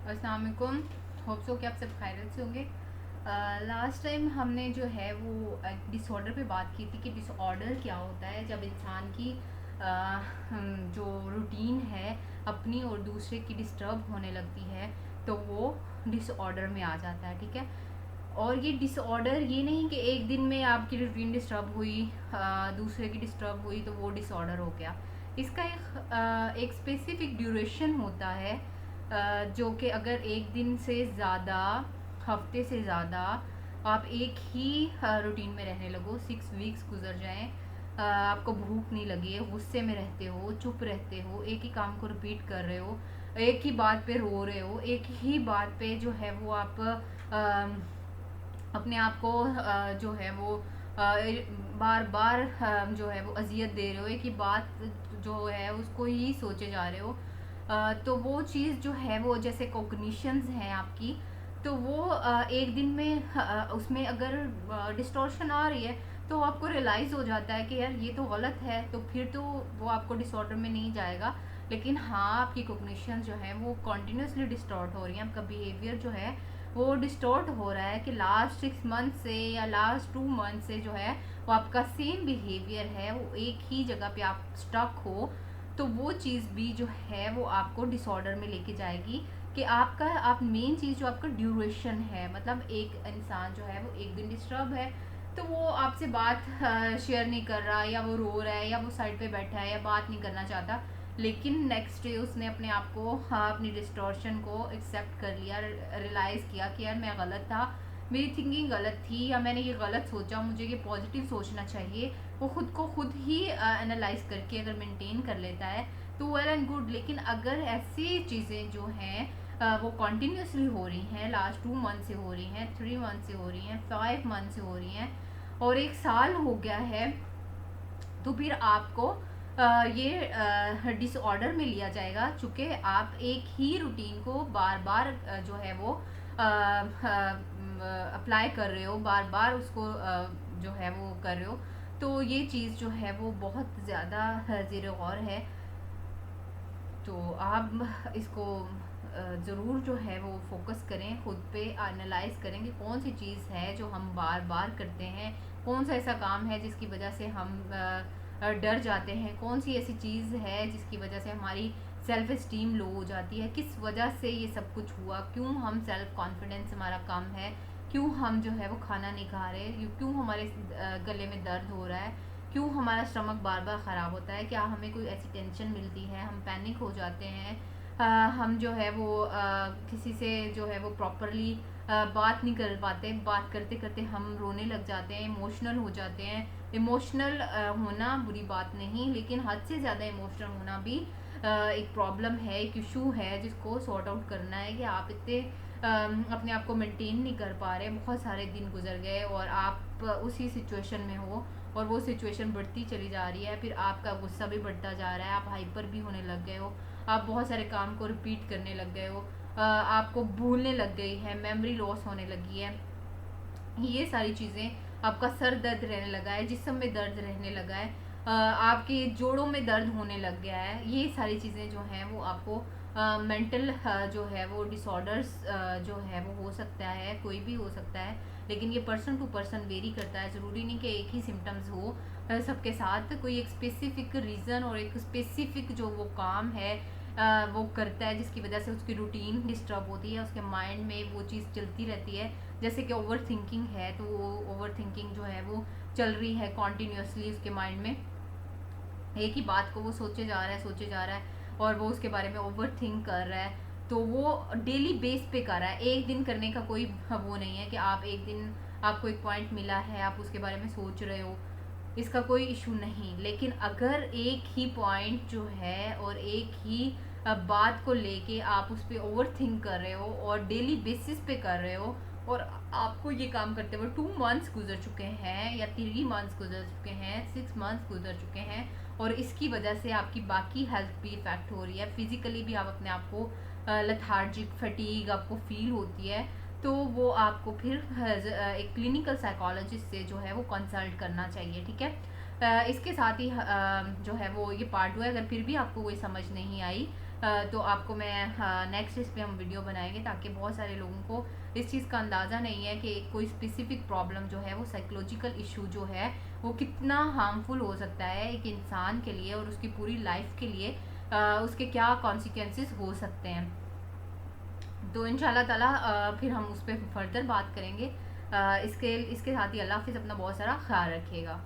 अस्सलाम वालेकुम। Hope so कि आप सब खैरियत से होंगे। लास्ट टाइम हमने जो है वो डिसऑर्डर पे बात की थी कि डिसऑर्डर क्या होता है जब इंसान की जो रूटीन है अपनी और दूसरे की डिस्टर्ब होने लगती है, तो वो डिसऑर्डर में आ जाता है। ठीक है। और ये डिसऑर्डर ये नहीं कि एक दिन में आपकी रूटीन डिस्टर्ब हुई, दूसरे की डिस्टर्ब हुई तो वो डिसऑर्डर हो गया। इसका एक स्पेसिफिक ड्यूरेशन होता है, जो कि अगर एक दिन से ज़्यादा, हफ्ते से ज़्यादा आप एक ही रूटीन में रहने लगो, 6 वीक्स गुजर जाएं, आपको भूख नहीं लगे, गुस्से में रहते हो, चुप रहते हो, एक ही काम को रिपीट कर रहे हो, एक ही बात पे रो रहे हो, एक ही बात पे जो है वो आप अपने आप को जो है वो बार बार जो है वो अजियत दे रहे हो, एक ही बात जो है उसको ही सोचे जा रहे हो, तो वो चीज़ जो है वो जैसे कॉग्निशंस हैं आपकी, तो वो एक दिन में उसमें अगर डिस्टॉर्शन आ रही है तो आपको रियलाइज़ हो जाता है कि यार ये तो गलत है, तो फिर तो वो आपको डिसऑर्डर में नहीं जाएगा। लेकिन हाँ, आपकी कॉग्निशन जो है वो कॉन्टीन्यूसली डिस्टॉर्ट हो रही है, आपका बिहेवियर जो है वो डिस्टॉर्ट हो रहा है कि लास्ट 6 मंथ से या लास्ट 2 मंथ से जो है वो आपका सेम बिहेवियर है, वो एक ही जगह पे आप स्टक हो, तो वो चीज़ भी जो है वो आपको डिसऑर्डर में लेके जाएगी। कि आपका आप मेन चीज़ जो आपका ड्यूरेशन है, मतलब एक इंसान जो है वो एक दिन डिस्टर्ब है तो वो आपसे बात शेयर नहीं कर रहा, या वो रो रहा है, या वो साइड पे बैठा है, या बात नहीं करना चाहता, लेकिन नेक्स्ट डे उसने अपने आप को, हाँ, अपनी डिस्टॉर्शन को एक्सेप्ट कर लिया, रियलाइज़ किया कि यार मैं गलत था, मेरी थिंकिंग गलत थी, या मैंने ये गलत सोचा, मुझे ये पॉजिटिव सोचना चाहिए। वो खुद को खुद ही एनालाइज करके अगर मेंटेन कर लेता है तो वेल एंड गुड। लेकिन अगर ऐसी चीज़ें जो हैं वो कॉन्टीन्यूसली हो रही हैं, लास्ट 2 मंथ से हो रही हैं, 3 मंथ से हो रही हैं, 5 मंथ से हो रही हैं, और 1 साल हो गया है, तो फिर आपको ये डिसऑर्डर में लिया जाएगा, चूँकि आप एक ही रूटीन को बार बार जो है वो अप्लाई कर रहे हो, बार बार उसको जो है वो कर रहे हो, तो ये चीज़ जो है वो बहुत ज़्यादा ज़ेर गौर है। तो आप इसको ज़रूर जो है वो फोकस करें, खुद पे एनालाइज करें कि कौन सी चीज़ है जो हम बार बार करते हैं, कौन सा ऐसा काम है जिसकी वजह से हम डर जाते हैं, कौन सी ऐसी चीज़ है जिसकी वजह से हमारी सेल्फ इस्टीम लो हो जाती है, किस वजह से ये सब कुछ हुआ, क्यों हम सेल्फ कॉन्फिडेंस हमारा कम है, क्यों हम जो है वो खाना नहीं खा रहे, क्यों हमारे गले में दर्द हो रहा है, क्यों हमारा स्टमक बार बार ख़राब होता है, क्या हमें कोई ऐसी टेंशन मिलती है, हम पैनिक हो जाते हैं, हम जो है वो किसी से जो है वो प्रॉपरली बात नहीं कर पाते, बात करते करते हम रोने लग जाते हैं, इमोशनल हो जाते हैं। इमोशनल होना बुरी बात नहीं, लेकिन हद से ज़्यादा इमोशनल होना भी एक प्रॉब्लम है, एक इशू है जिसको सॉर्ट आउट करना है। कि आप इतने अपने आप को मेंटेन नहीं कर पा रहे, बहुत सारे दिन गुजर गए और आप उसी सिचुएशन में हो, और वो सिचुएशन बढ़ती चली जा रही है, फिर आपका गुस्सा भी बढ़ता जा रहा है, आप हाइपर भी होने लग गए हो, आप बहुत सारे काम को रिपीट करने लग गए हो, आपको भूलने लग गई है, मेमोरी लॉस होने लगी है, ये सारी चीज़ें, आपका सर दर्द रहने लगा है, जिस्म में दर्द रहने लगा है, आपके जोड़ों में दर्द होने लग गया है, ये सारी चीज़ें जो हैं वो आपको मेंटल जो है वो डिसऑर्डर्स जो है वो हो सकता है, कोई भी हो सकता है, लेकिन ये पर्सन टू पर्सन वेरी करता है। ज़रूरी नहीं कि एक ही सिम्टम्स हो सबके साथ, कोई एक स्पेसिफिक रीज़न और एक स्पेसिफिक जो वो काम है वो करता है जिसकी वजह से उसकी रूटीन डिस्टर्ब होती है, उसके माइंड में वो चीज़ चलती रहती है। जैसे कि ओवर थिंकिंग है, तो वो ओवर थिंकिंग जो है वो चल रही है कॉन्टीन्यूसली उसके माइंड में, एक ही बात को वो सोचे जा रहा है, सोचे जा रहा है, और वो उसके बारे में ओवर थिंक कर रहा है, तो वो डेली बेस पे कर रहा है। एक दिन करने का कोई वो नहीं है कि आप एक दिन, आपको एक पॉइंट मिला है, आप उसके बारे में सोच रहे हो, इसका कोई इशू नहीं। लेकिन अगर एक ही पॉइंट जो है और एक ही बात को लेके आप उस पर ओवर थिंक कर रहे हो और डेली बेसिस पे कर रहे हो, और आपको ये काम करते हुए 2 मंथ्स गुजर चुके हैं, या 3 मंथ्स गुजर चुके हैं, 6 मंथ्स गुजर चुके हैं, और इसकी वजह से आपकी बाकी हेल्थ भी इफ़ेक्ट हो रही है, फिज़िकली भी आप अपने आप को लथार्जिक, फटीग आपको फील होती है, तो वो आपको फिर एक क्लिनिकल साइकोलॉजिस्ट से जो है वो कंसल्ट करना चाहिए। ठीक है। इसके साथ ही जो है वो ये पार्ट हुआ है। अगर फिर भी आपको कोई समझ नहीं आई तो आपको मैं नेक्स्ट इस पे हम वीडियो बनाएंगे, ताकि बहुत सारे लोगों को इस चीज़ का अंदाज़ा नहीं है कि कोई स्पेसिफिक प्रॉब्लम जो है वो साइकोलॉजिकल इशू जो है वो कितना हार्मफुल हो सकता है एक इंसान के लिए और उसकी पूरी लाइफ के लिए, उसके क्या कॉन्सिक्वेंसेस हो सकते हैं। तो इंशाल्लाह ताला फिर हम उस पर फर्दर बात करेंगे। इसके साथ ही अल्लाह हाफिज़, अपना बहुत सारा ख्याल रखिएगा।